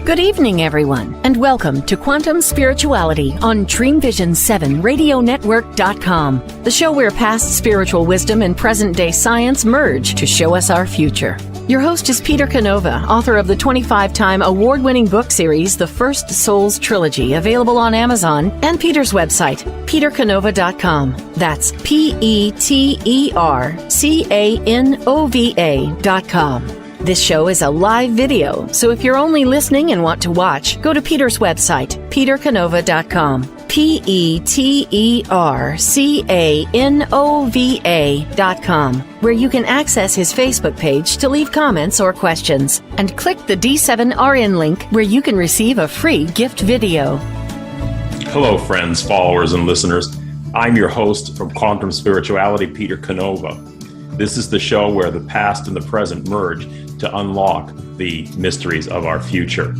Good evening, everyone, and welcome to Quantum Spirituality on Dreamvisions 7 RadioNetwork.com, the show where past spiritual wisdom and present-day science merge to show us our future. Your host is Peter Canova, author of the 25-time award-winning book series, The First Souls Trilogy, available on Amazon, and Peter's website, petercanova.com. That's PeterCanova.com. This show is a live video, so if you're only listening and want to watch, go to Peter's website, petercanova.com. PeterCanova.com, where you can access his Facebook page to leave comments or questions, and click the D7RN link where you can receive a free gift video. Hello, friends, followers, and listeners. I'm your host from Quantum Spirituality, Peter Canova. This is the show where the past and the present merge to unlock the mysteries of our future.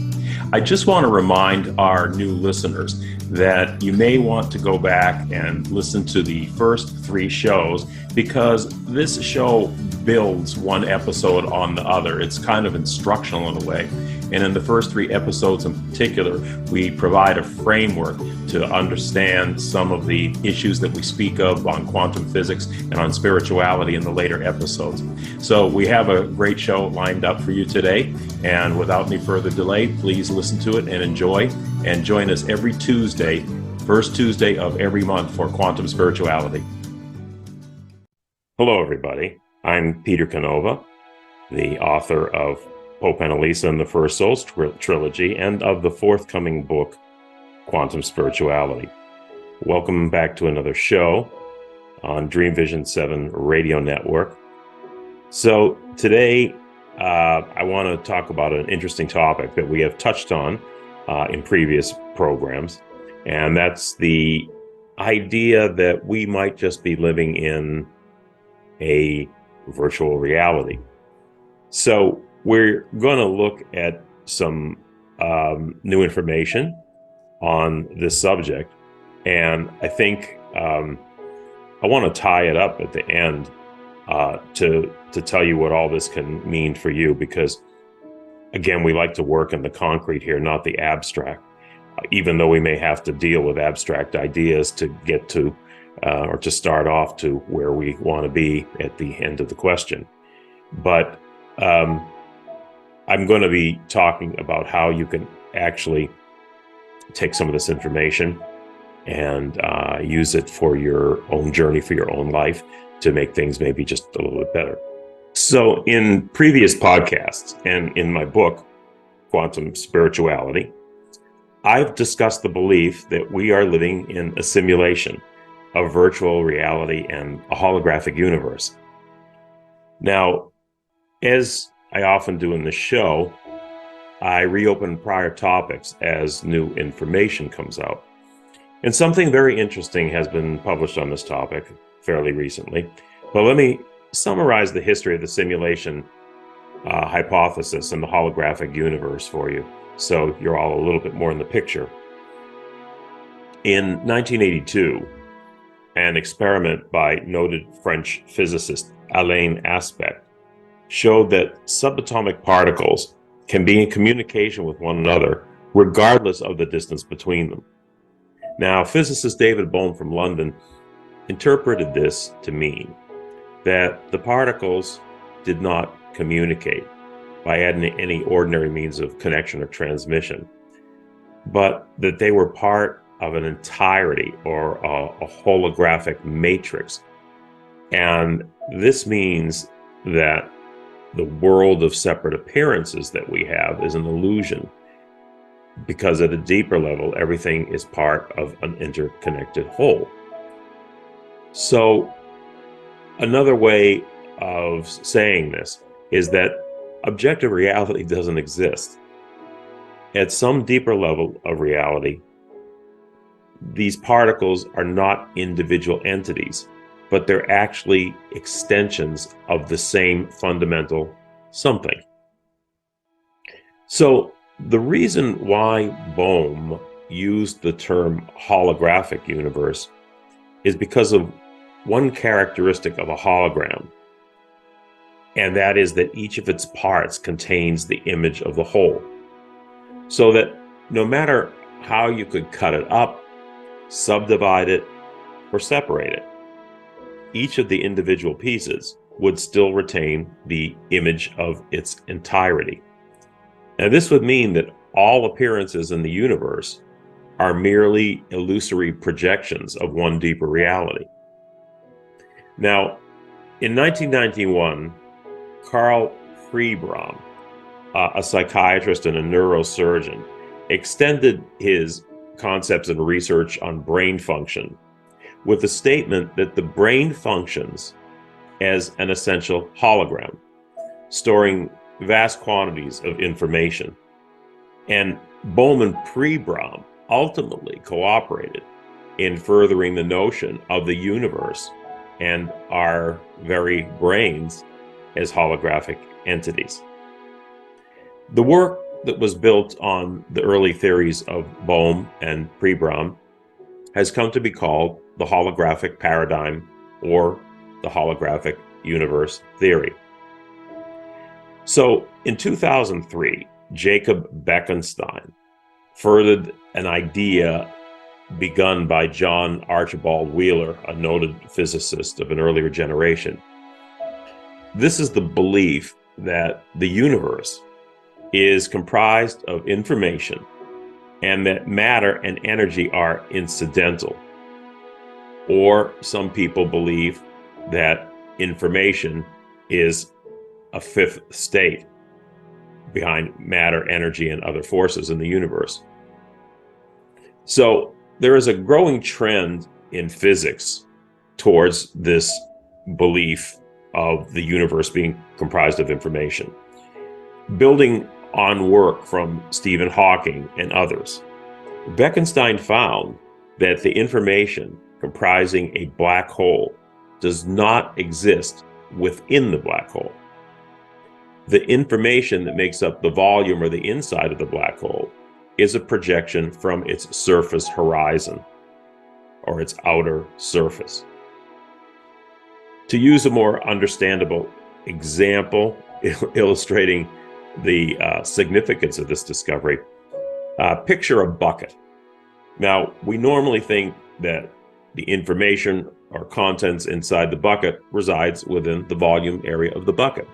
I just want to remind our new listeners that you may want to go back and listen to the first 3 shows, because this show builds one episode on the other. It's kind of instructional in a way. And in the first 3 episodes in particular, we provide a framework to understand some of the issues that we speak of on quantum physics and on spirituality in the later episodes. So we have a great show lined up for you today. And without any further delay, please listen to it and enjoy. And join us every Tuesday, first Tuesday of every month, for Quantum Spirituality. Hello, everybody. I'm Peter Canova, the author of Pope Annalisa and the First Souls Trilogy, and of the forthcoming book, Quantum Spirituality. Welcome back to another show on Dreamvisions 7 Radio Network. So today, I want to talk about an interesting topic that we have touched on in previous programs, and that's the idea that we might just be living in a virtual reality. So we're going to look at some new information on this subject, and I think I want to tie it up at the end to tell you what all this can mean for you, because again, we like to work in the concrete here, not the abstract, even though we may have to deal with abstract ideas to get to or to start off to where we want to be at the end of the question. But I'm going to be talking about how you can actually take some of this information and use it for your own journey, for your own life, to make things maybe just a little bit better. So in previous podcasts and in my book, Quantum Spirituality, I've discussed the belief that we are living in a simulation of virtual reality and a holographic universe. Now, as I often do in the show, I reopen prior topics as new information comes out. And something very interesting has been published on this topic fairly recently. But let me summarize the history of the simulation hypothesis and the holographic universe for you, so you're all a little bit more in the picture. In 1982, an experiment by noted French physicist Alain Aspect showed that subatomic particles can be in communication with one another regardless of the distance between them. Now, physicist David Bohm from London interpreted this to mean that the particles did not communicate by any ordinary means of connection or transmission, but that they were part of an entirety, or a holographic matrix. And this means that the world of separate appearances that we have is an illusion, because at a deeper level, everything is part of an interconnected whole. So another way of saying this is that objective reality doesn't exist. At some deeper level of reality, these particles are not individual entities, but they're actually extensions of the same fundamental something. So the reason why Bohm used the term holographic universe is because of one characteristic of a hologram, and that is that each of its parts contains the image of the whole. so that no matter how you could cut it up, subdivide it, or separate it, each of the individual pieces would still retain the image of its entirety. Now, this would mean that all appearances in the universe are merely illusory projections of one deeper reality. Now, in 1991, Karl Freibram, a psychiatrist and a neurosurgeon, extended his concepts and research on brain function with the statement that the brain functions as an essential hologram, storing vast quantities of information. And Bowman Freibram ultimately cooperated in furthering the notion of the universe and our very brains as holographic entities. The work that was built on the early theories of Bohm and Freibram has come to be called the holographic paradigm or the holographic universe theory. So in 2003, Jacob Bekenstein furthered an idea begun by John Archibald Wheeler, a noted physicist of an earlier generation. This is the belief that the universe is comprised of information and that matter and energy are incidental. Or some people believe that information is a fifth state behind matter, energy, and other forces in the universe. So there is a growing trend in physics towards this belief of the universe being comprised of information. Building on work from Stephen Hawking and others, Bekenstein found that the information comprising a black hole does not exist within the black hole. The information that makes up the volume or the inside of the black hole is a projection from its surface horizon or its outer surface. To use a more understandable example illustrating the significance of this discovery, picture a bucket. Now, we normally think that the information or contents inside the bucket resides within the volume area of the bucket.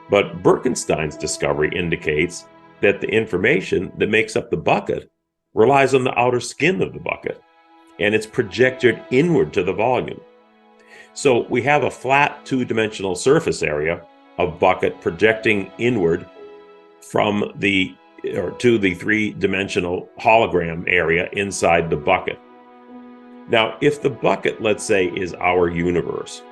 But Bekenstein's discovery indicates that the information that makes up the bucket relies on the outer skin of the bucket, and it's projected inward to the volume. So we have a flat two-dimensional surface area of bucket projecting inward from the to the three-dimensional hologram area inside the bucket. Now, if the bucket, let's say, is our universe,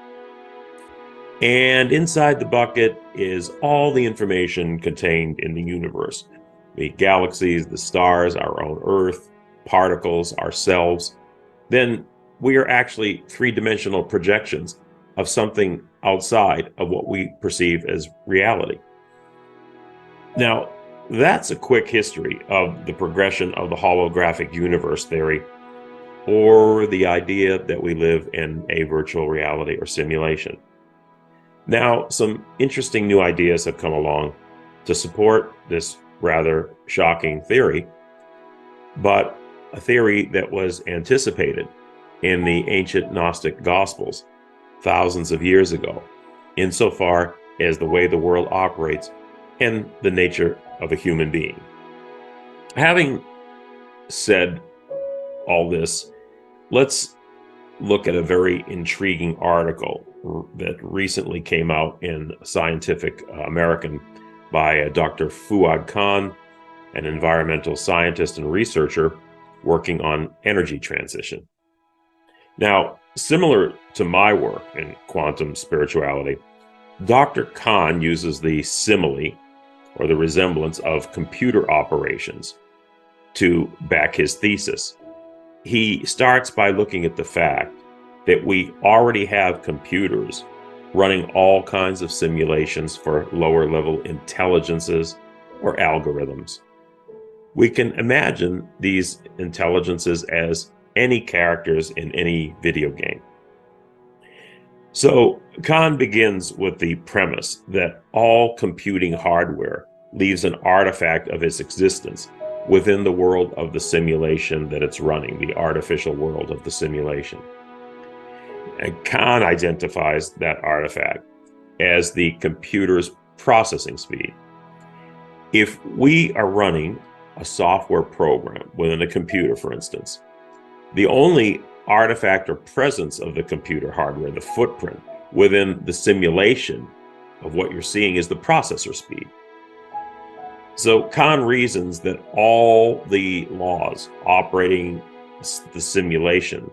and inside the bucket is all the information contained in the universe, the galaxies, the stars, our own Earth, particles, ourselves, then we are actually three-dimensional projections of something outside of what we perceive as reality. Now, that's a quick history of the progression of the holographic universe theory, or the idea that we live in a virtual reality or simulation. Now, some interesting new ideas have come along to support this rather shocking theory, but a theory that was anticipated in the ancient Gnostic Gospels thousands of years ago, insofar as the way the world operates and the nature of a human being. Having said all this, let's look at a very intriguing article that recently came out in Scientific American by Dr. Fuad Khan, an environmental scientist and researcher working on energy transition. Now, similar to my work in quantum spirituality, Dr. Khan uses the simile, or the resemblance of computer operations, to back his thesis. He starts by looking at the fact that we already have computers running all kinds of simulations for lower level intelligences or algorithms. We can imagine these intelligences as any characters in any video game. So Khan begins with the premise that all computing hardware leaves an artifact of its existence within the world of the simulation that it's running, the artificial world of the simulation. And Khan identifies that artifact as the computer's processing speed. If we are running a software program within a computer, for instance, the only artifact or presence of the computer hardware, the footprint within the simulation of what you're seeing, is the processor speed. So Khan reasons that all the laws operating the simulation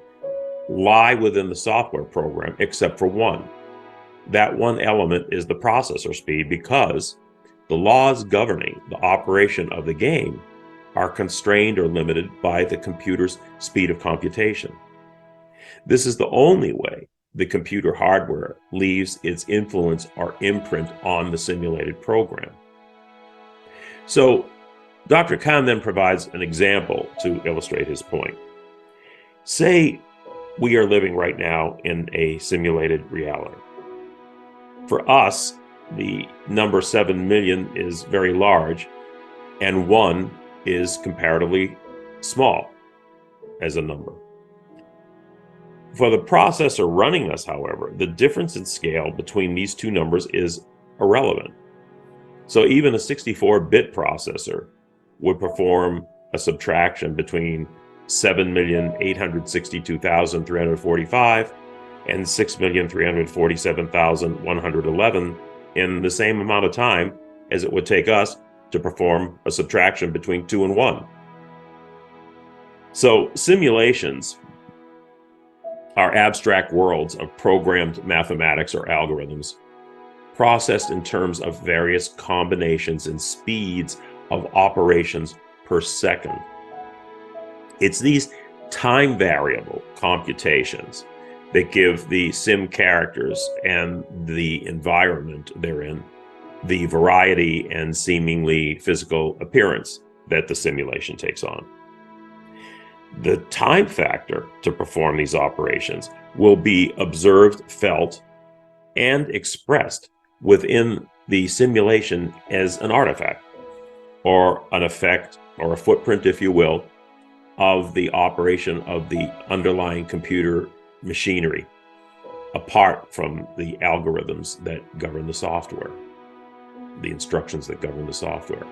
lie within the software program except for one. That one element is the processor speed, because the laws governing the operation of the game are constrained or limited by the computer's speed of computation. This is the only way the computer hardware leaves its influence or imprint on the simulated program. So Dr. Khan then provides an example to illustrate his point. Say we are living right now in a simulated reality. For us, the number 7 million is very large, and 1 is comparatively small as a number. For the processor running us, however, the difference in scale between these two numbers is irrelevant. So even a 64-bit processor would perform a subtraction between 7,862,345 and 6,347,111 in the same amount of time as it would take us to perform a subtraction between 2 and 1. So simulations are abstract worlds of programmed mathematics or algorithms, processed in terms of various combinations and speeds of operations per second. It's these time variable computations that give the sim characters and the environment they're in the variety and seemingly physical appearance that the simulation takes on. The time factor to perform these operations will be observed, felt, and expressed within the simulation as an artifact, or an effect, or a footprint, if you will, of the operation of the underlying computer machinery, apart from the algorithms that govern the software, the instructions that govern the software.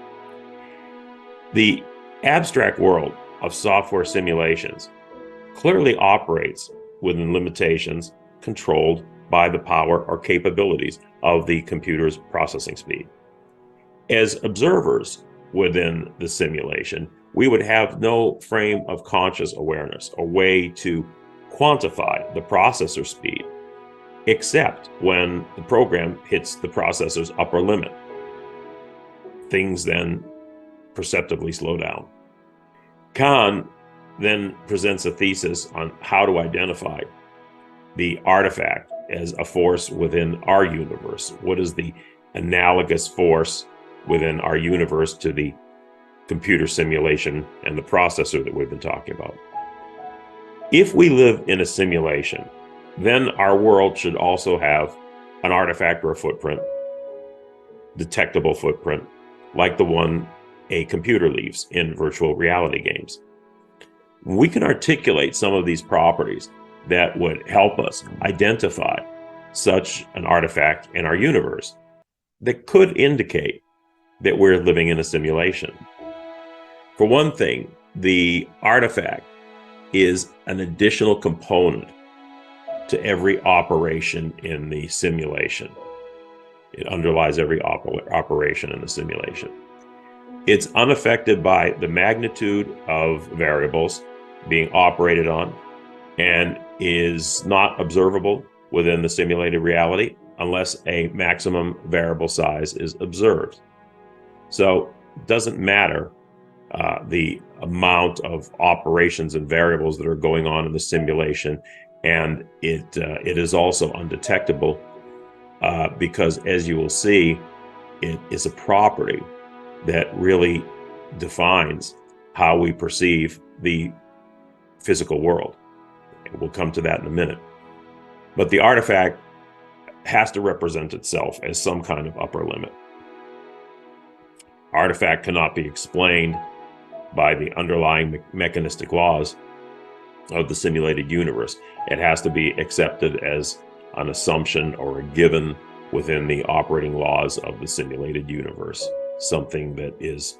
The abstract world of software simulations clearly operates within limitations controlled by the power or capabilities of the computer's processing speed. As observers within the simulation, we would have no frame of conscious awareness, a way to quantify the processor speed, except when the program hits the processor's upper limit. Things then perceptibly slow down. Khan then presents a thesis on how to identify the artifact as a force within our universe. What is the analogous force within our universe to the computer simulation and the processor that we've been talking about? If we live in a simulation, then our world should also have an artifact or a footprint, detectable footprint, like the one a computer leaves in virtual reality games. We can articulate some of these properties that would help us identify such an artifact in our universe that could indicate that we're living in a simulation. For one thing, the artifact is an additional component to every operation in the simulation. It underlies every operation in the simulation. It's unaffected by the magnitude of variables being operated on, and is not observable within the simulated reality unless a maximum variable size is observed. So it doesn't matter the amount of operations and variables that are going on in the simulation, and it is also undetectable because, as you will see, it is a property that really defines how we perceive the physical world. We'll come to that in a minute. But the artifact has to represent itself as some kind of upper limit. artifact cannot be explained by the underlying mechanistic laws of the simulated universe. It has to be accepted as an assumption or a given within the operating laws of the simulated universe, something that is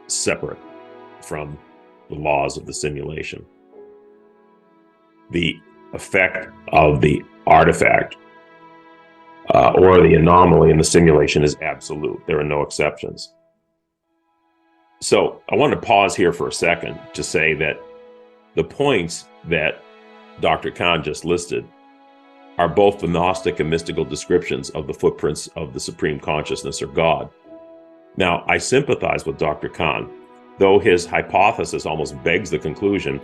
separate from the laws of the simulation. The effect of the artifact or the anomaly in the simulation is absolute. There are no exceptions. So I want to pause here for a second to say that the points that Dr. Kahn just listed are both the Gnostic and mystical descriptions of the footprints of the Supreme Consciousness or God. Now, I sympathize with Dr. Kahn, though his hypothesis almost begs the conclusion.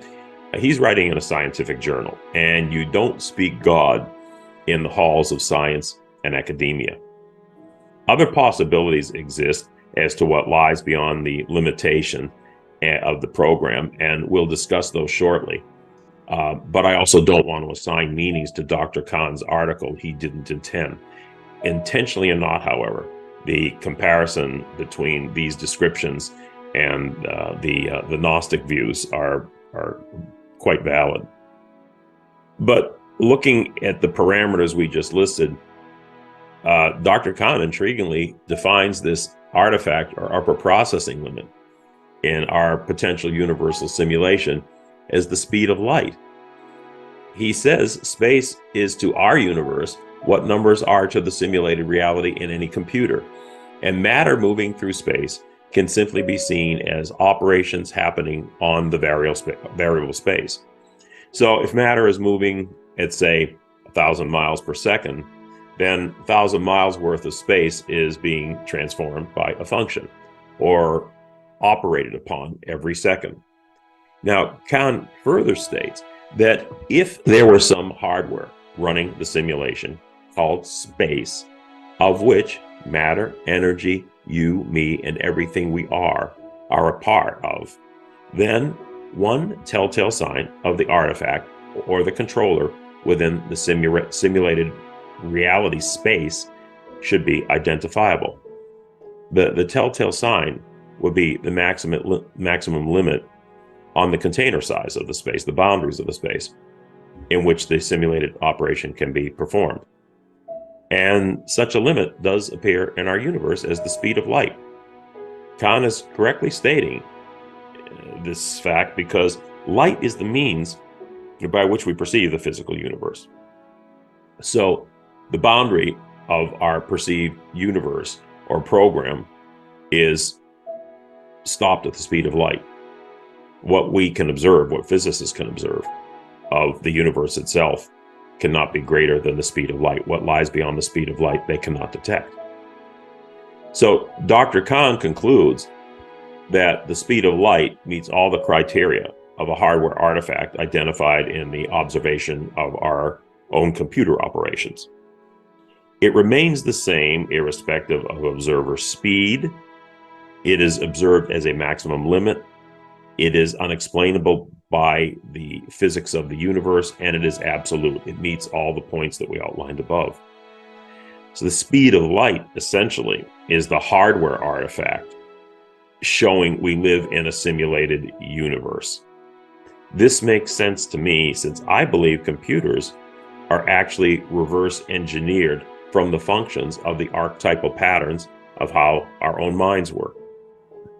He's writing in a scientific journal, and you don't speak God in the halls of science and academia. Other possibilities exist as to what lies beyond the limitation of the program, and we'll discuss those shortly. But I also don't want to assign meanings to Dr. Kahn's article he didn't intend. Intentionally or not, however, the comparison between these descriptions and the Gnostic views are quite valid. But looking at the parameters we just listed, Dr. Kahn intriguingly defines this artifact or upper processing limit in our potential universal simulation as the speed of light. He says space is to our universe what numbers are to the simulated reality in any computer, and matter moving through space can simply be seen as operations happening on the variable space. So if matter is moving at, say, 1,000 miles per second, then 1,000 miles worth of space is being transformed by a function or operated upon every second. Now, Kahn further states that if there were some hardware running the simulation called space, of which matter, energy, you, me, and everything we are a part of, then one telltale sign of the artifact or the controller within the simulated reality space should be identifiable. The telltale sign would be the maximum limit on the container size of the space, the boundaries of the space in which the simulated operation can be performed. And such a limit does appear in our universe as the speed of light. Kahn is correctly stating this fact because light is the means by which we perceive the physical universe. So the boundary of our perceived universe or program is stopped at the speed of light. What we can observe, what physicists can observe of the universe itself, cannot be greater than the speed of light. What lies beyond the speed of light, they cannot detect. So Dr. Kahn concludes that the speed of light meets all the criteria of a hardware artifact identified in the observation of our own computer operations. It remains the same irrespective of observer speed. It is observed as a maximum limit. It is unexplainable by the physics of the universe, and it is absolute. It meets all the points that we outlined above. So the speed of light essentially is the hardware artifact showing we live in a simulated universe. This makes sense to me since I believe computers are actually reverse engineered from the functions of the archetypal patterns of how our own minds work.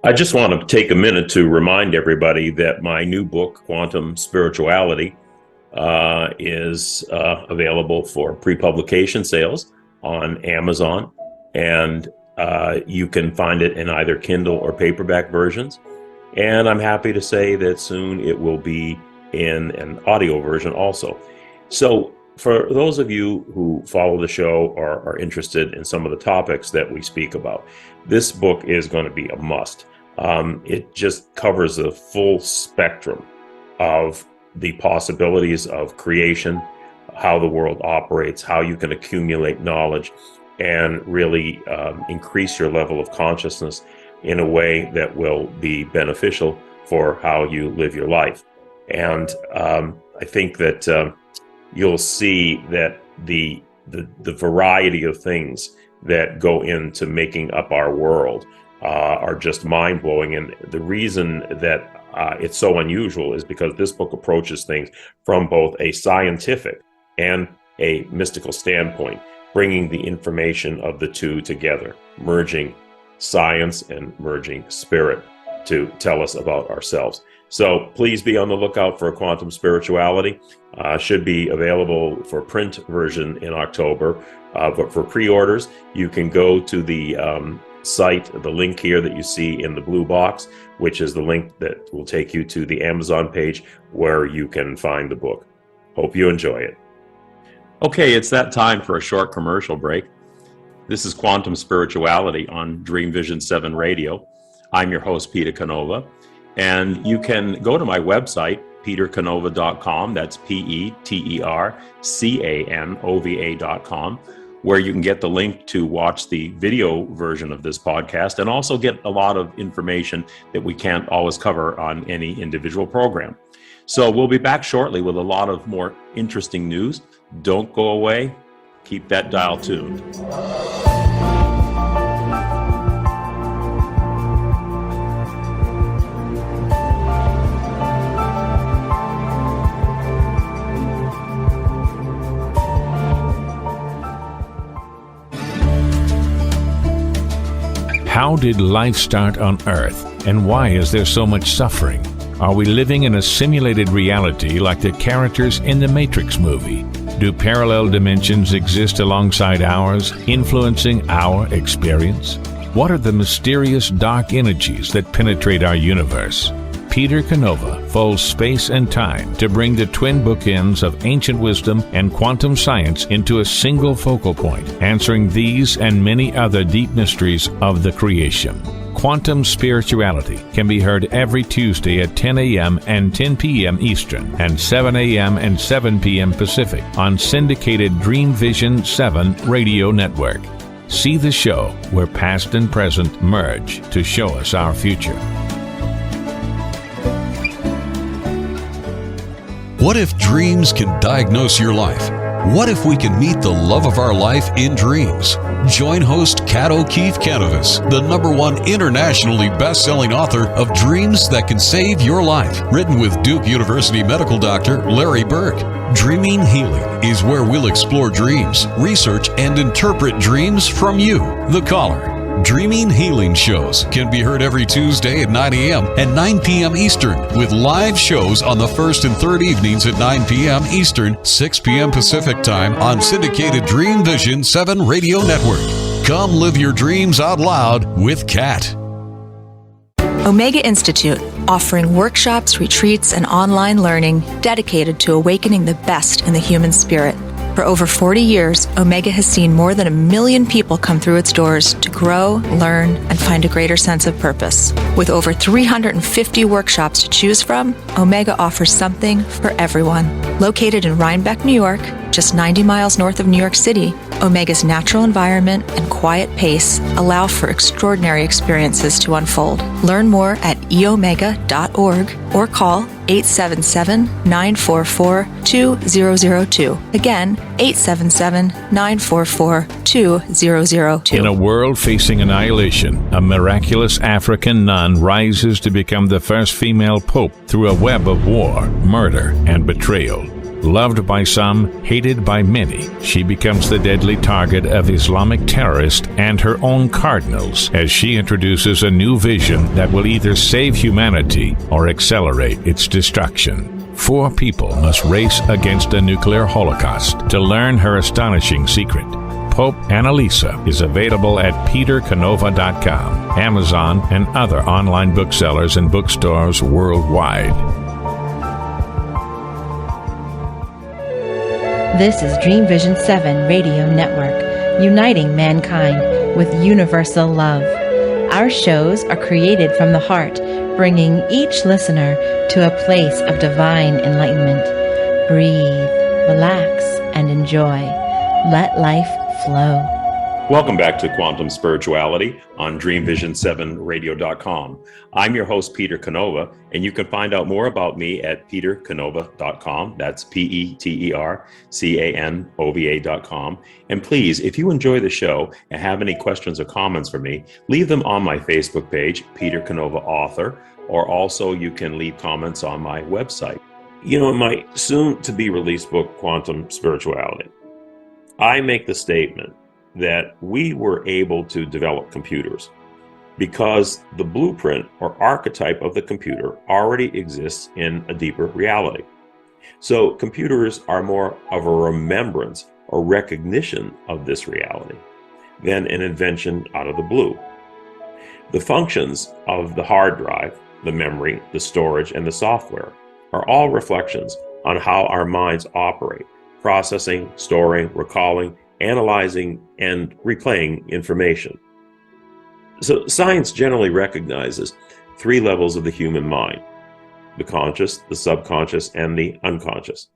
I just want to take a minute to remind everybody that my new book, Quantum Spirituality, is available for pre-publication sales on Amazon, and you can find it in either Kindle or paperback versions. And I'm happy to say that soon it will be in an audio version also. So for those of you who follow the show or are interested in some of the topics that we speak about, this book is going to be a must. It just covers the full spectrum of the possibilities of creation, how the world operates, how you can accumulate knowledge, and really increase your level of consciousness in a way that will be beneficial for how you live your life. And I think that you'll see that the variety of things that go into making up our world are just mind-blowing. And the reason that it's so unusual is because this book approaches things from both a scientific and a mystical standpoint, bringing the information of the two together, merging science and merging spirit to tell us about ourselves. So please be on the lookout for Quantum Spirituality. Should be available for print version in October, but for pre-orders, you can go to the site, the link here that you see in the blue box, which is the link that will take you to the Amazon page where you can find the book. Hope you enjoy it. Okay, it's that time for a short commercial break. This is Quantum Spirituality on Dreamvisions 7 Radio. I'm your host, Peter Canova, and you can go to my website, petercanova.com. That's petercanova.com, where you can get the link to watch the video version of this podcast and also get a lot of information that we can't always cover on any individual program. So we'll be back shortly with a lot of more interesting news. Don't go away. Keep that dial tuned. How did life start on Earth, and why is there so much suffering? Are we living in a simulated reality like the characters in the Matrix movie? Do parallel dimensions exist alongside ours, influencing our experience? What are the mysterious dark energies that penetrate our universe? Peter Canova folds space and time to bring the twin bookends of ancient wisdom and quantum science into a single focal point, answering these and many other deep mysteries of the creation. Quantum Spirituality can be heard every Tuesday at 10 a.m. and 10 p.m. Eastern and 7 a.m. and 7 p.m. Pacific on syndicated Dreamvisions 7 Radio Network. See the show where past and present merge to show us our future. What if dreams can diagnose your life? What if we can meet the love of our life in dreams? Join host Kat O'Keefe Canavis, the #1 internationally best-selling author of Dreams That Can Save Your Life, written with Duke University medical doctor Larry Burke. Dreaming Healing is where we'll explore dreams, research, and interpret dreams from you, the caller. Dreaming Healing shows can be heard every Tuesday at 9 a.m. and 9 p.m. Eastern, with live shows on the first and third evenings at 9 p.m. Eastern, 6 p.m. Pacific Time on syndicated Dreamvisions 7 Radio Network. Come live your dreams out loud with Kat. Omega Institute, offering workshops, retreats, and online learning dedicated to awakening the best in the human spirit. For over 40 years, Omega has seen more than 1 million people come through its doors to grow, learn, and find a greater sense of purpose. With over 350 workshops to choose from, Omega offers something for everyone. Located in Rhinebeck, New York, just 90 miles north of New York City, Omega's natural environment and quiet pace allow for extraordinary experiences to unfold. Learn more at eomega.org or call 877-944-2002. Again, 877-944-2002. In a world facing annihilation, a miraculous African nun rises to become the first female pope through a web of war, murder, and betrayal. Loved by some, hated by many, she becomes the deadly target of Islamic terrorists and her own cardinals as she introduces a new vision that will either save humanity or accelerate its destruction. 4 people must race against a nuclear holocaust to learn her astonishing secret. Pope Annalisa is available at petercanova.com, Amazon, and other online booksellers and bookstores worldwide. This is Dreamvisions 7 Radio Network, uniting mankind with universal love. Our shows are created from the heart, bringing each listener to a place of divine enlightenment. Breathe, relax, and enjoy. Let life flow. Welcome back to Quantum Spirituality on Dreamvisions7radio.com. I'm your host, Peter Canova, and you can find out more about me at petercanova.com. That's PeterCanova.com. And please, if you enjoy the show and have any questions or comments for me, leave them on my Facebook page, Peter Canova Author, or also you can leave comments on my website. You know, in my soon-to-be released book, Quantum Spirituality, I make the statement that we were able to develop computers because the blueprint or archetype of the computer already exists in a deeper reality. So computers are more of a remembrance or recognition of this reality than an invention out of the blue. The functions of the hard drive, the memory, the storage, and the software are all reflections on how our minds operate, processing, storing, recalling, analyzing, and replaying information. So science generally recognizes three levels of the human mind: the conscious, the subconscious, and the unconscious.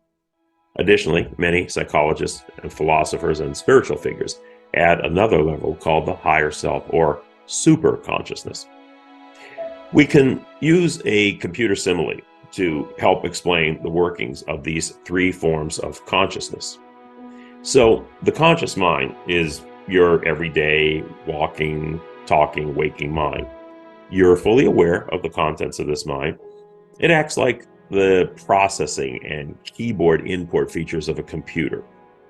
Additionally, many psychologists and philosophers and spiritual figures add another level called the higher self or super consciousness. We can use a computer simile to help explain the workings of these three forms of consciousness. So the conscious mind is your everyday walking, talking, waking mind. You're fully aware of the contents of this mind. It acts like the processing and keyboard input features of a computer.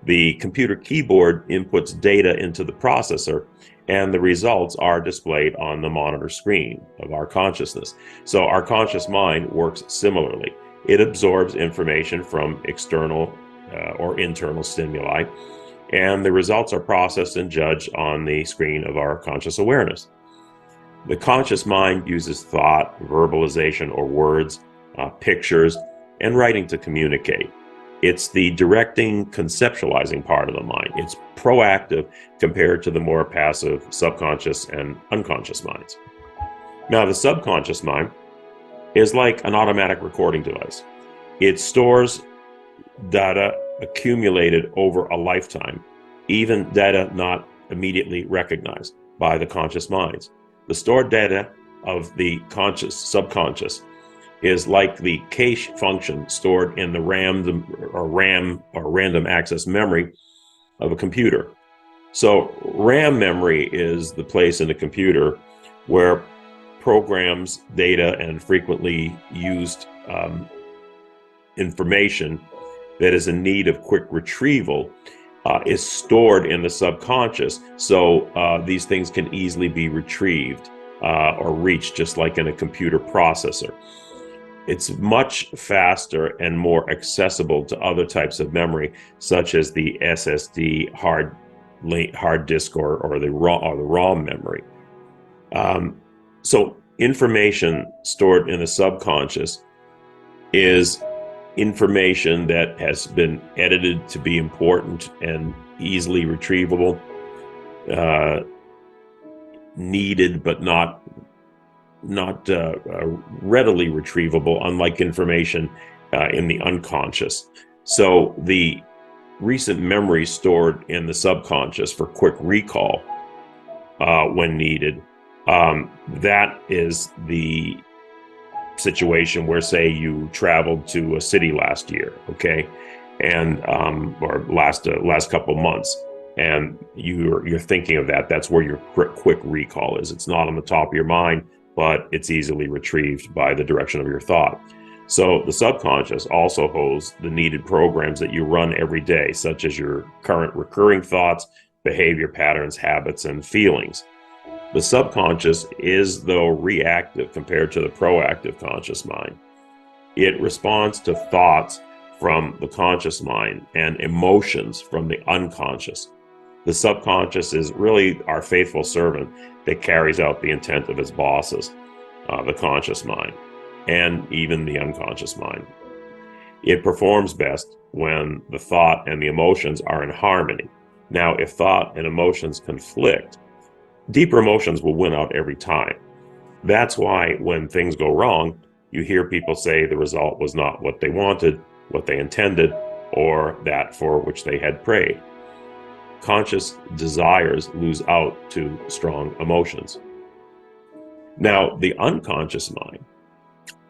The computer keyboard inputs data into the processor, and the results are displayed on the monitor screen of our consciousness. So our conscious mind works similarly. It absorbs information from external or internal stimuli, and the results are processed and judged on the screen of our conscious awareness. The conscious mind uses thought, verbalization, or words, pictures, and writing to communicate. It's the directing, conceptualizing part of the mind. It's proactive compared to the more passive subconscious and unconscious minds. Now, the subconscious mind is like an automatic recording device. It stores data accumulated over a lifetime, even data not immediately recognized by the conscious minds. The stored data of the subconscious is like the cache function stored in the RAM or random access memory of a computer. So RAM memory is the place in the computer where programs, data, and frequently used information that is in need of quick retrieval is stored in the subconscious. So these things can easily be retrieved or reached, just like in a computer processor. It's much faster and more accessible to other types of memory, such as the SSD hard disk or the ROM memory. So information stored in the subconscious is information that has been edited to be important and easily retrievable, needed but not readily retrievable, unlike information in the unconscious. So the recent memory stored in the subconscious for quick recall when needed, that is the situation where, say, you traveled to a city last year, okay, and or last couple months, and you're thinking of that. That's where your quick recall is. It's not on the top of your mind, but it's easily retrieved by the direction of your thought. So the subconscious also holds the needed programs that you run every day, such as your current recurring thoughts, behavior patterns, habits, and feelings. The subconscious is, though, reactive compared to the proactive conscious mind. It responds to thoughts from the conscious mind and emotions from the unconscious. The subconscious is really our faithful servant that carries out the intent of its bosses, the conscious mind, and even the unconscious mind. It performs best when the thought and the emotions are in harmony. Now, if thought and emotions conflict, deeper emotions will win out every time. That's why when things go wrong, you hear people say the result was not what they wanted, what they intended, or that for which they had prayed. conscious desires lose out to strong emotions. Now, the unconscious mind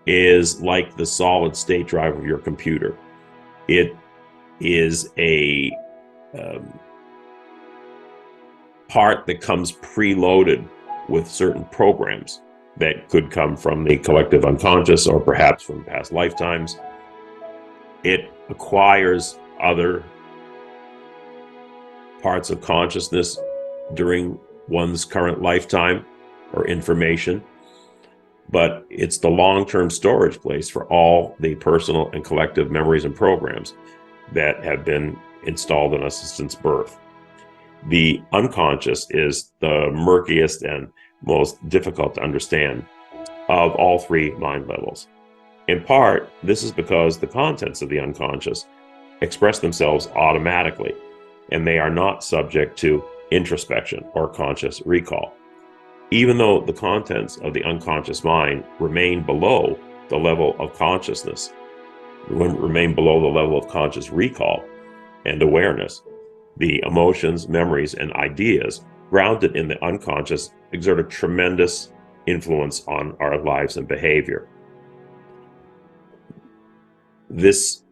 is like the solid state drive of your computer. It is a part that comes preloaded with certain programs that could come from the collective unconscious or perhaps from past lifetimes. It acquires other parts of consciousness during one's current lifetime or information, but it's the long-term storage place for all the personal and collective memories and programs that have been installed in us since birth. The unconscious is the murkiest and most difficult to understand of all three mind levels. In part, this is because the contents of the unconscious express themselves automatically, and they are not subject to introspection or conscious recall. Even though the contents of the unconscious mind remain below the level of consciousness, remain below the level of conscious recall and awareness, the emotions, memories, and ideas grounded in the unconscious exert a tremendous influence on our lives and behavior. This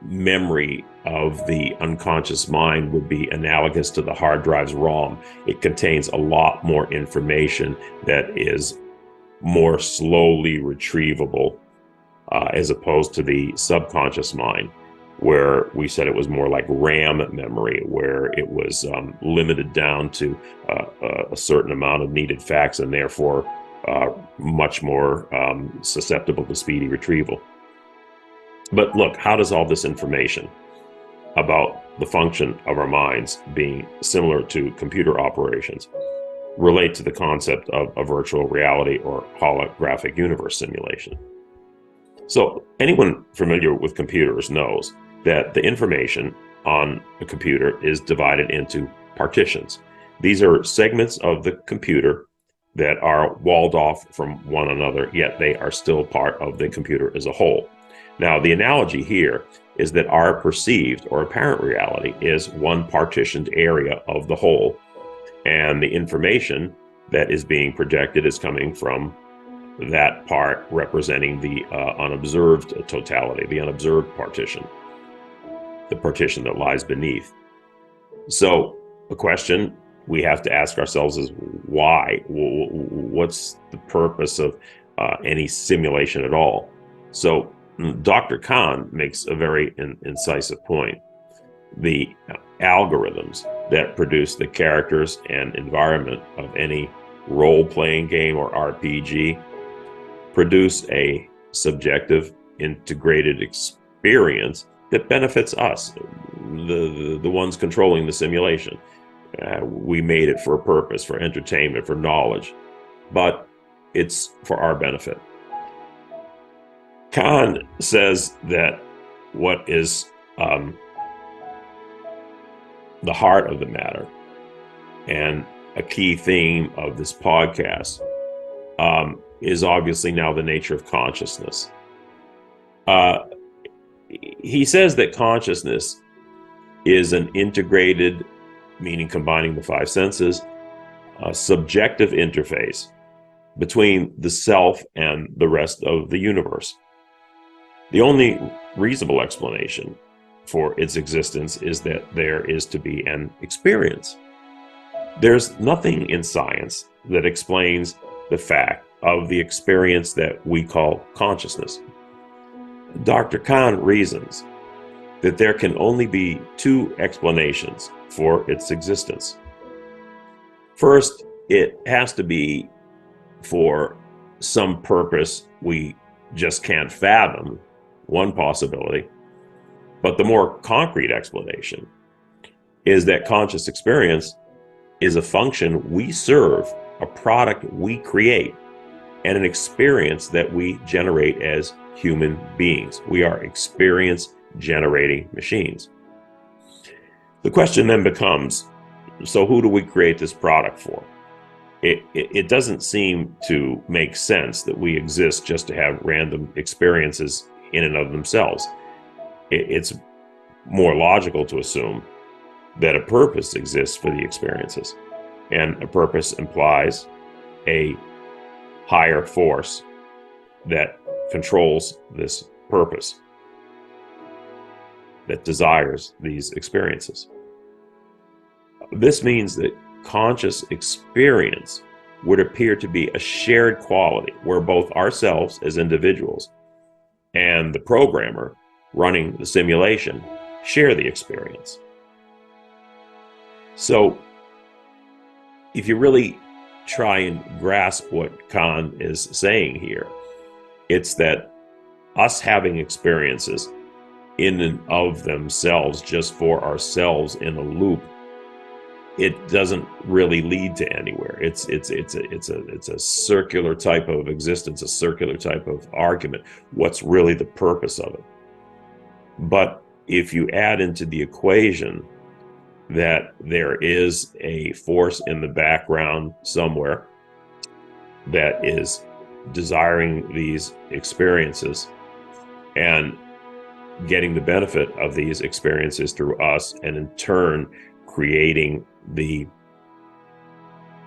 memory of the unconscious mind would be analogous to the hard drive's ROM. It contains a lot more information that is more slowly retrievable as opposed to the subconscious mind, where we said it was more like RAM memory, where it was limited down to a certain amount of needed facts and therefore much more susceptible to speedy retrieval. But look, how does all this information about the function of our minds being similar to computer operations relate to the concept of a virtual reality or holographic universe simulation? So anyone familiar with computers knows that the information on a computer is divided into partitions. These are segments of the computer that are walled off from one another, yet they are still part of the computer as a whole. Now, the analogy here is that our perceived or apparent reality is one partitioned area of the whole, and the information that is being projected is coming from that part representing the unobserved totality, the unobserved partition, the partition that lies beneath. So a question we have to ask ourselves is why? What's the purpose of any simulation at all? So Dr. Kahn makes a very incisive point. The algorithms that produce the characters and environment of any role-playing game or RPG produce a subjective, integrated experience that benefits us, the ones controlling the simulation. We made it for a purpose, for entertainment, for knowledge, but it's for our benefit. Kahn says that what is the heart of the matter, and a key theme of this podcast, is obviously now the nature of consciousness. He says that consciousness is an integrated, meaning combining the five senses, a subjective interface between the self and the rest of the universe. The only reasonable explanation for its existence is that there is to be an experience. There's nothing in science that explains the fact of the experience that we call consciousness. Dr. Kahn reasons that there can only be two explanations for its existence. First, it has to be for some purpose we just can't fathom, one possibility. But the more concrete explanation is that conscious experience is a function we serve, a product we create, and an experience that we generate as human beings. We are experience-generating machines. The question then becomes, so who do we create this product for? It doesn't seem to make sense that we exist just to have random experiences in and of themselves. It's more logical to assume that a purpose exists for the experiences. And a purpose implies a higher force that controls this purpose, that desires these experiences. This means that conscious experience would appear to be a shared quality where both ourselves as individuals and the programmer running the simulation share the experience. So if you really try and grasp what Khan is saying here, it's that us having experiences in and of themselves, just for ourselves in a loop, it doesn't really lead to anywhere. It's a circular type of existence, a circular type of argument. What's really the purpose of it? But if you add into the equation that there is a force in the background somewhere that is desiring these experiences and getting the benefit of these experiences through us, and in turn creating the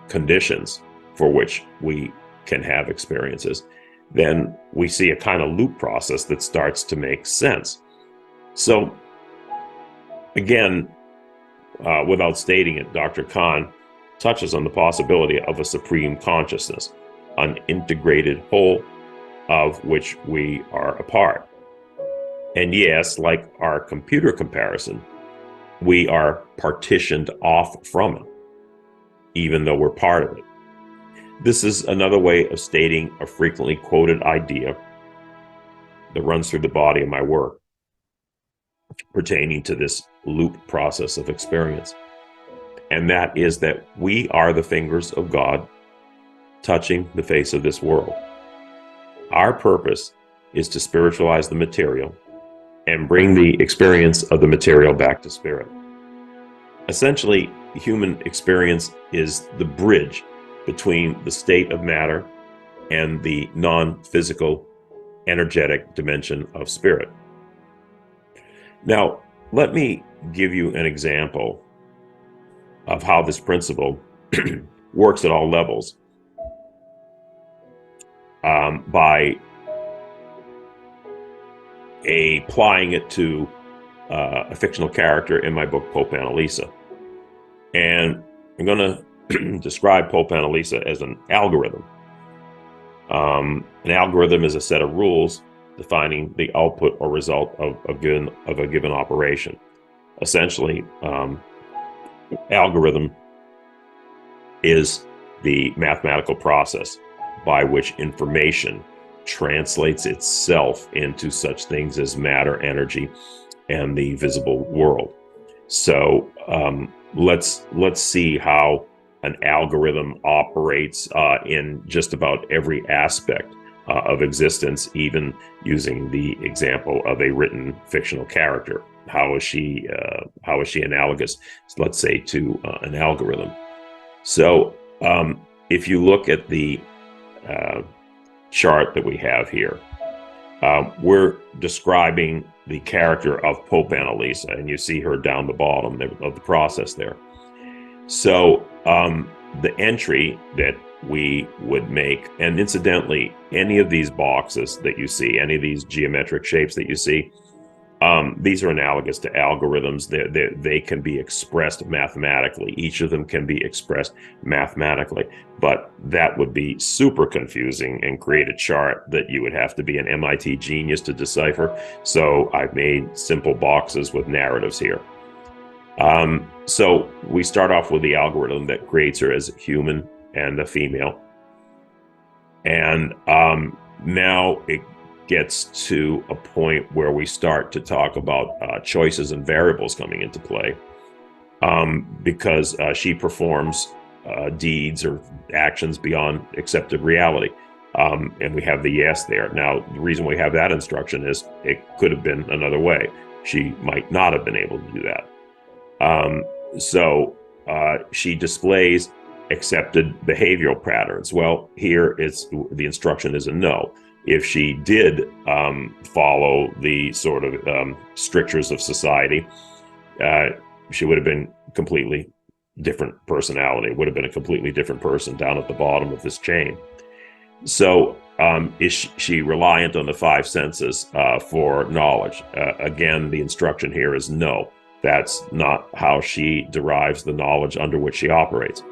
conditions for which we can have experiences, then we see a kind of loop process that starts to make sense. So again, without stating it, Dr. Khan touches on the possibility of a supreme consciousness, an integrated whole of which we are a part. And yes, like our computer comparison, we are partitioned off from it, even though we're part of it. This is another way of stating a frequently quoted idea that runs through the body of my work pertaining to this loop process of experience. And that is that we are the fingers of God touching the face of this world. Our purpose is to spiritualize the material and bring the experience of the material back to spirit. Essentially, human experience is the bridge between the state of matter and the non-physical, energetic dimension of spirit. Now, let me give you an example of how this principle works at all levels by applying it to a fictional character in my book, Pope Annalisa. And I'm going to describe Pope Annalisa as an algorithm. An algorithm is a set of rules defining the output or result of a given operation. Essentially, algorithm is the mathematical process by which information translates itself into such things as matter, energy, and the visible world. So let's see how an algorithm operates in just about every aspect of existence, even using the example of a written fictional character. How is she analogous, let's say, to an algorithm? So if you look at the chart that we have here, we're describing the character of Pope Annalisa, and you see her down the bottom of the process there. So the entry that we would make, and incidentally, any of these boxes that you see, any of these geometric shapes that you see, these are analogous to algorithms. They can be expressed mathematically. Each of them can be expressed mathematically, but that would be super confusing and create a chart that you would have to be an MIT genius to decipher. So I've made simple boxes with narratives here. So we start off with the algorithm that creates her as a human and a female. And now it gets to a point where we start to talk about choices and variables coming into play, because she performs deeds or actions beyond accepted reality. And we have the yes there. Now, the reason we have that instruction is it could have been another way. She might not have been able to do that. So she displays accepted behavioral patterns. Well, here the instruction is a no. If she did follow the sort of strictures of society, she would have been completely different personality. It would have been a completely different person down at the bottom of this chain. So is she reliant on the five senses for knowledge? Again, the instruction here is no. That's not how she derives the knowledge under which she operates.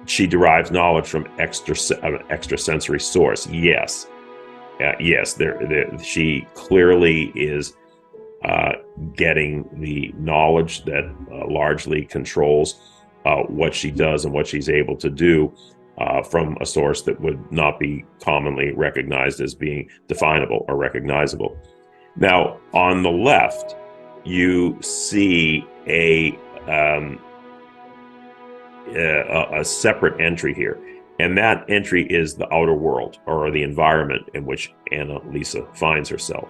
She derives knowledge from extrasensory source. Yes. Yes, she clearly is getting the knowledge that largely controls what she does and what she's able to do from a source that would not be commonly recognized as being definable or recognizable. Now, on the left, you see a separate entry here. And that entry is the outer world, or the environment in which Annalisa finds herself.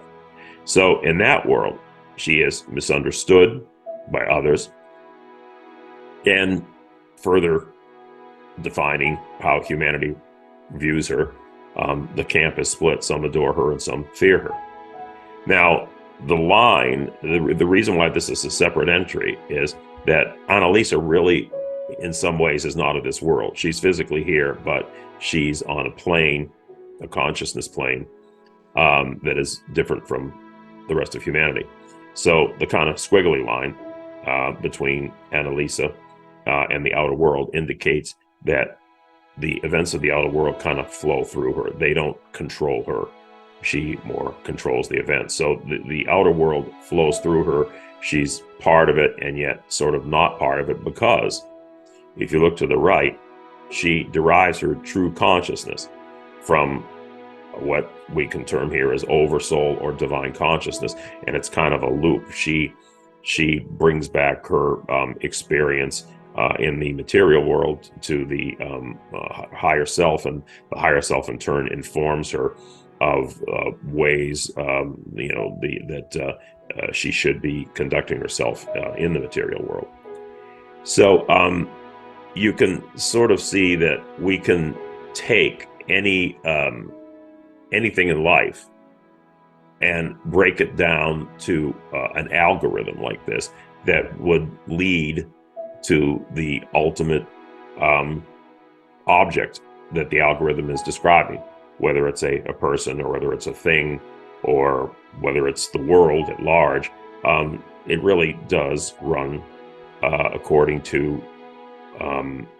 So in that world, she is misunderstood by others, and further defining how humanity views her, the camp is split. Some adore her and some fear her. Now, the reason why this is a separate entry is that Annalisa really, in some ways, is not of this world. She's physically here, but she's on a plane, a consciousness plane, that is different from the rest of humanity. So the kind of squiggly line between Annalisa and the outer world indicates that the events of the outer world kind of flow through her. They don't control her. She more controls the events. So the outer world flows through her. She's part of it and yet sort of not part of it, because if you look to the right, she derives her true consciousness from what we can term here as oversoul or divine consciousness, and it's kind of a loop. She brings back her experience in the material world to the higher self, and the higher self in turn informs her of ways that she should be conducting herself in the material world. So you can sort of see that we can take anything in life and break it down to an algorithm like this that would lead to the ultimate object that the algorithm is describing, whether it's a person, or whether it's a thing, or whether it's the world at large. It really does run according to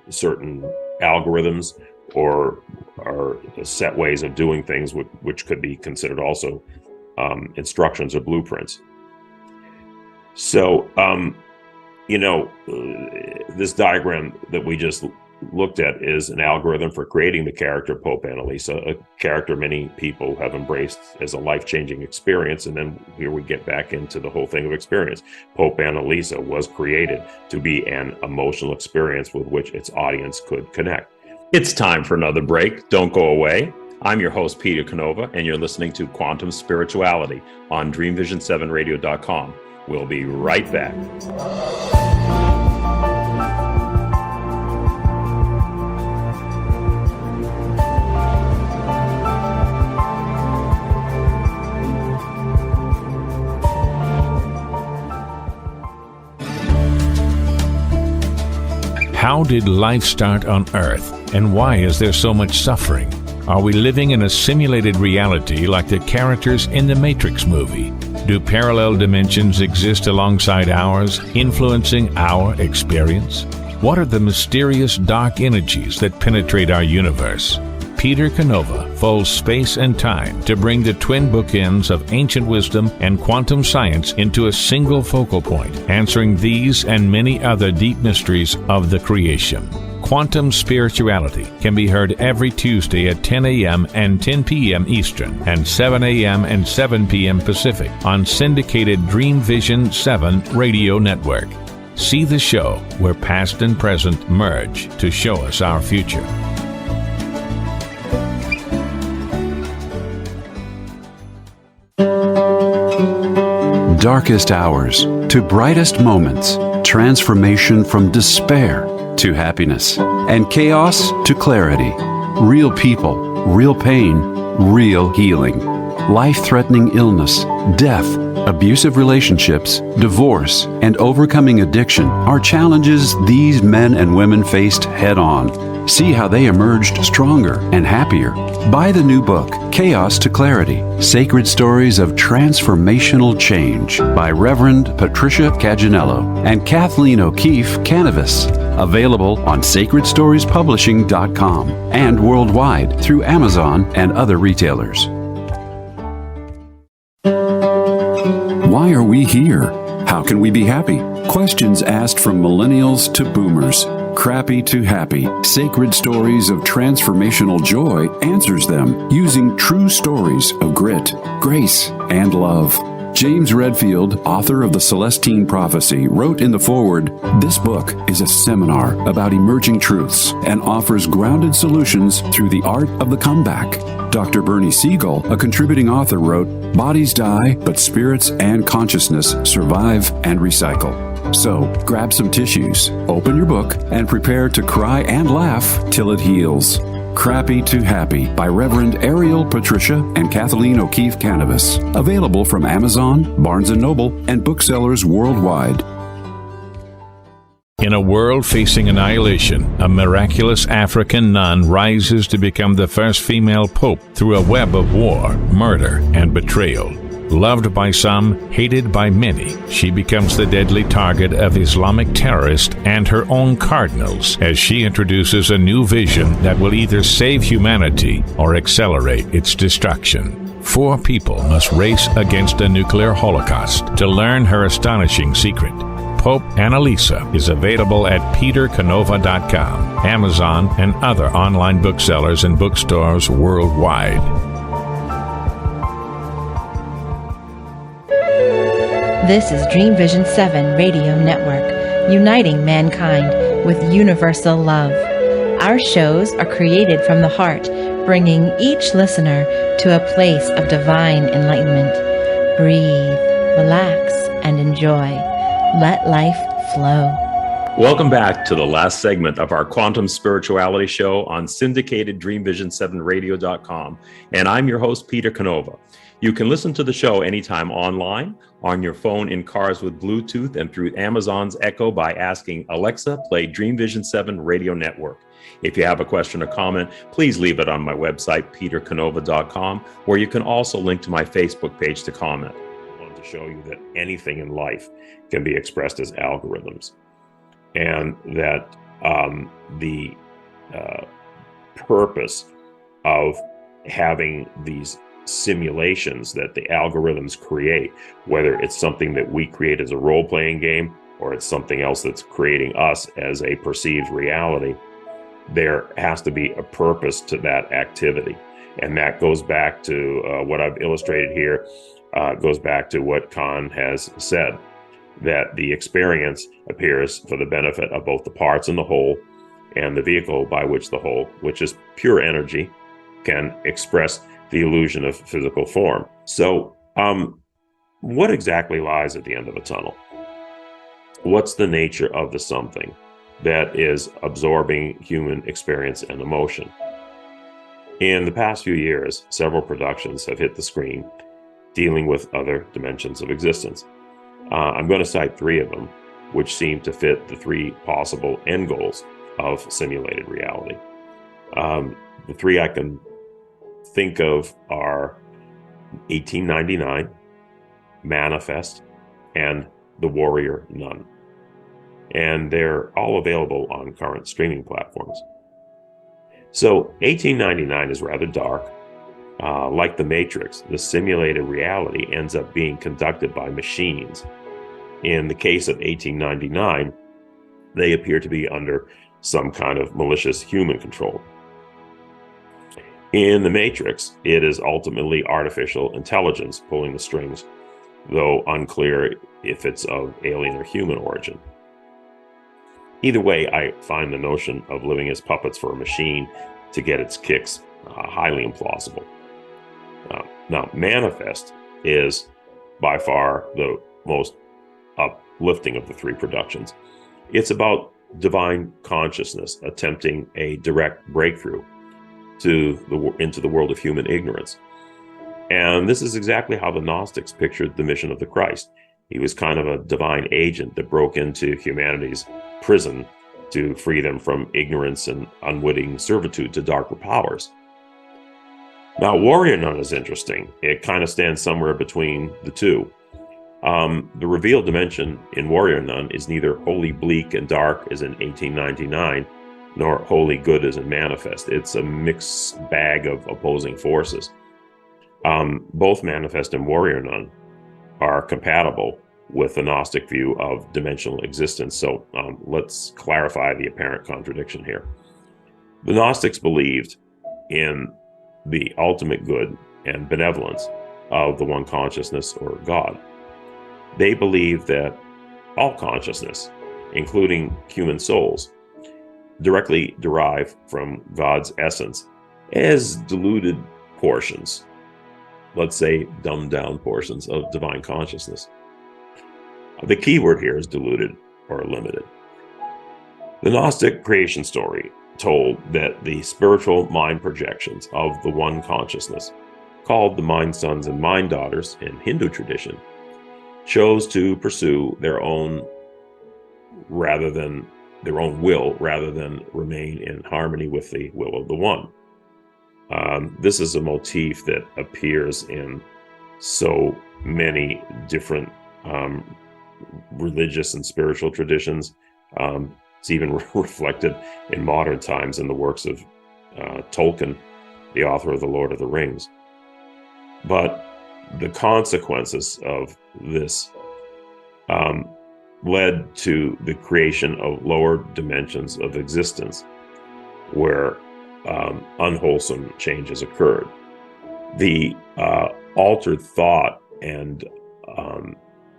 certain algorithms or set ways of doing things, which could be considered also instructions or blueprints. So, this diagram that we just looked at is an algorithm for creating the character Pope Annalisa, a character many people have embraced as a life-changing experience. And then here we get back into the whole thing of experience. Pope Annalisa was created to be an emotional experience with which its audience could connect. It's time for another break. Don't go away. I'm your host, Peter Canova, and you're listening to Quantum Spirituality on Dreamvision7radio.com. We'll be right back. How did life start on Earth, and why is there so much suffering? Are we living in a simulated reality like the characters in the Matrix movie? Do parallel dimensions exist alongside ours, influencing our experience? What are the mysterious dark energies that penetrate our universe? Peter Canova folds space and time to bring the twin bookends of ancient wisdom and quantum science into a single focal point, answering these and many other deep mysteries of the creation. Quantum Spirituality can be heard every Tuesday at 10 a.m. and 10 p.m. Eastern and 7 a.m. and 7 p.m. Pacific on syndicated Dreamvision 7 radio network. See the show where past and present merge to show us our future. Darkest hours to brightest moments, transformation from despair to happiness, and chaos to clarity. Real people, real pain, real healing. life-threatening illness, death, abusive relationships, divorce, and overcoming addiction are challenges these men and women faced head-on. See how they emerged stronger and happier. Buy the new book, Chaos to Clarity, Sacred Stories of Transformational Change by Reverend Patricia Caginello and Kathleen O'Keefe Canavas. Available on sacredstoriespublishing.com and worldwide through Amazon and other retailers. Why are we here? How can we be happy? Questions asked from millennials to boomers. Crappy to Happy, Sacred Stories of Transformational Joy answers them using true stories of grit, grace, and love. James Redfield, author of The Celestine Prophecy, wrote in the foreword, "This book is a seminar about emerging truths and offers grounded solutions through the art of the comeback." Dr. Bernie Siegel, a contributing author, wrote, "Bodies die, but spirits and consciousness survive and recycle." So, grab some tissues, open your book, and prepare to cry and laugh till it heals. Crappy to Happy by Reverend Ariel Patricia and Kathleen O'Keefe Canavas. Available from Amazon, Barnes & Noble, and booksellers worldwide. In a world facing annihilation, a miraculous African nun rises to become the first female pope through a web of war, murder, and betrayal. Loved by some, hated by many, she becomes the deadly target of Islamic terrorists and her own cardinals as she introduces a new vision that will either save humanity or accelerate its destruction. 4 people must race against a nuclear holocaust to learn her astonishing secret. Pope Annalisa is available at petercanova.com, Amazon, and other online booksellers and bookstores worldwide. This is Dreamvision 7 Radio Network, uniting mankind with universal love. Our shows are created from the heart, bringing each listener to a place of divine enlightenment. Breathe, relax, and enjoy. Let life flow. Welcome back to the last segment of our Quantum Spirituality Show on syndicated Dreamvision7radio.com. And I'm your host, Peter Canova. You can listen to the show anytime online, on your phone, in cars with Bluetooth, and through Amazon's Echo by asking Alexa, play Dreamvision 7 Radio Network. If you have a question or comment, please leave it on my website, petercanova.com, where you can also link to my Facebook page to comment. I wanted to show you that anything in life can be expressed as algorithms, and that the purpose of having these simulations that the algorithms create, whether it's something that we create as a role-playing game or it's something else that's creating us as a perceived reality, there has to be a purpose to that activity. And that goes back to what I've illustrated here, goes back to what Khan has said, that the experience appears for the benefit of both the parts and the whole, and the vehicle by which the whole, which is pure energy, can express the illusion of physical form. So what exactly lies at the end of a tunnel? What's the nature of the something that is absorbing human experience and emotion? In the past few years, several productions have hit the screen dealing with other dimensions of existence. I'm going to cite 3 of them, which seem to fit the 3 possible end goals of simulated reality. The 3 I can think of are 1899, Manifest, and The Warrior Nun. And they're all available on current streaming platforms. So 1899 is rather dark. Like The Matrix, the simulated reality ends up being conducted by machines. In the case of 1899, they appear to be under some kind of malicious human control. In The Matrix, it is ultimately artificial intelligence pulling the strings, though unclear if it's of alien or human origin. Either way, I find the notion of living as puppets for a machine to get its kicks highly implausible. Now, Manifest is by far the most uplifting of the 3 productions. It's about divine consciousness attempting a direct breakthrough into the world of human ignorance. And this is exactly how the Gnostics pictured the mission of the Christ. He was kind of a divine agent that broke into humanity's prison to free them from ignorance and unwitting servitude to darker powers. Now, Warrior Nun is interesting. It kind of stands somewhere between the two. The revealed dimension in Warrior Nun is neither wholly bleak and dark as in 1899, nor wholly good as in Manifest. It's a mixed bag of opposing forces. Both Manifest and Warrior Nun are compatible with the Gnostic view of dimensional existence. So let's clarify the apparent contradiction here. The Gnostics believed in the ultimate good and benevolence of the one consciousness or God. They believed that all consciousness, including human souls, directly derive from God's essence as diluted portions, let's say dumbed down portions of divine consciousness. The key word here is diluted or limited. The Gnostic creation story told that the spiritual mind projections of the one consciousness, called the mind sons and mind daughters in Hindu tradition, chose to pursue their own will rather than remain in harmony with the will of the one. This is a motif that appears in so many different religious and spiritual traditions. It's even reflected in modern times in the works of Tolkien, the author of The Lord of the Rings. But the consequences of this led to the creation of lower dimensions of existence where unwholesome changes occurred. The altered thought and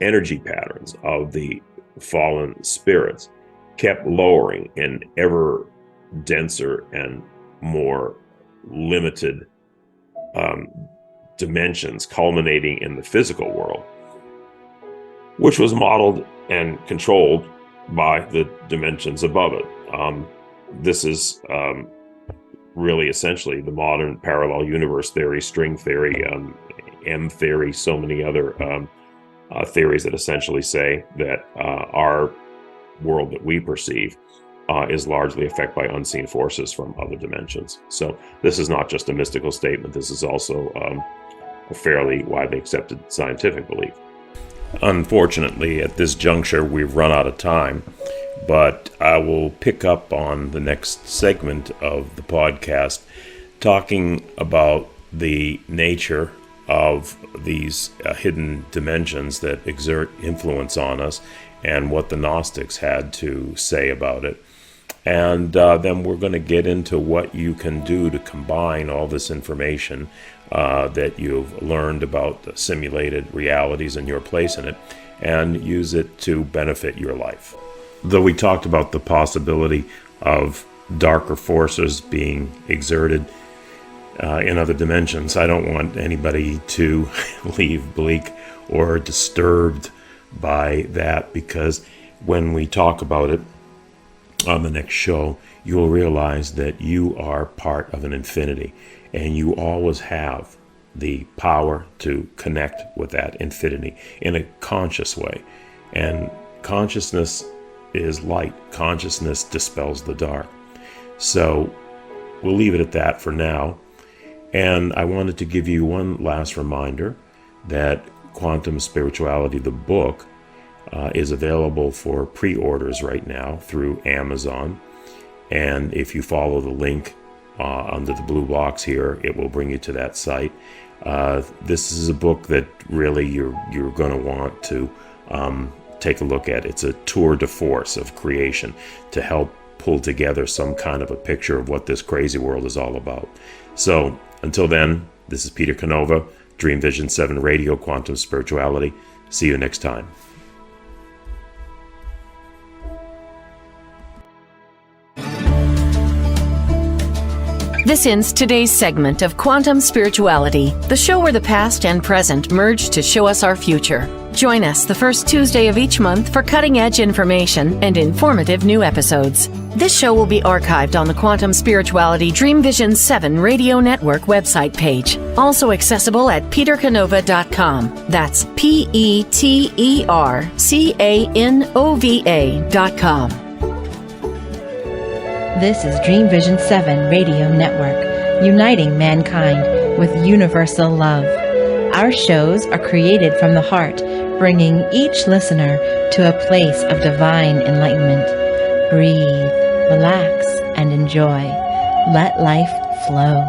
energy patterns of the fallen spirits kept lowering in ever denser and more limited dimensions, culminating in the physical world, which was modeled and controlled by the dimensions above it. This is really essentially the modern parallel universe theory, string theory, M theory, so many other theories that essentially say that our world that we perceive is largely affected by unseen forces from other dimensions. So this is not just a mystical statement. This is also a fairly widely accepted scientific belief. Unfortunately, at this juncture, we've run out of time, but I will pick up on the next segment of the podcast talking about the nature of these hidden dimensions that exert influence on us and what the Gnostics had to say about it. And then we're going to get into what you can do to combine all this information that you've learned about the simulated realities and your place in it, and use it to benefit your life. Though we talked about the possibility of darker forces being exerted in other dimensions, I don't want anybody to leave bleak or disturbed by that, because when we talk about it on the next show, you'll realize that you are part of an infinity, and you always have the power to connect with that infinity in a conscious way. And consciousness is light. Consciousness dispels the dark. So we'll leave it at that for now. And I wanted to give you one last reminder that Quantum Spirituality, the book, is available for pre-orders right now through Amazon. And if you follow the link under the blue box here, it will bring you to that site. This is a book that really you're going to want to take a look at. It's a tour de force of creation to help pull together some kind of a picture of what this crazy world is all about. So until then, this is Peter Canova, Dreamvisions 7 Radio, Quantum Spirituality. See you next time. This ends today's segment of Quantum Spirituality, the show where the past and present merge to show us our future. Join us the first Tuesday of each month for cutting-edge information and informative new episodes. This show will be archived on the Quantum Spirituality Dreamvisions 7 Radio Network website page, also accessible at petercanova.com. That's petercanova.com. This is Dreamvision 7 Radio Network, uniting mankind with universal love. Our shows are created from the heart, bringing each listener to a place of divine enlightenment. Breathe, relax, and enjoy. Let life flow.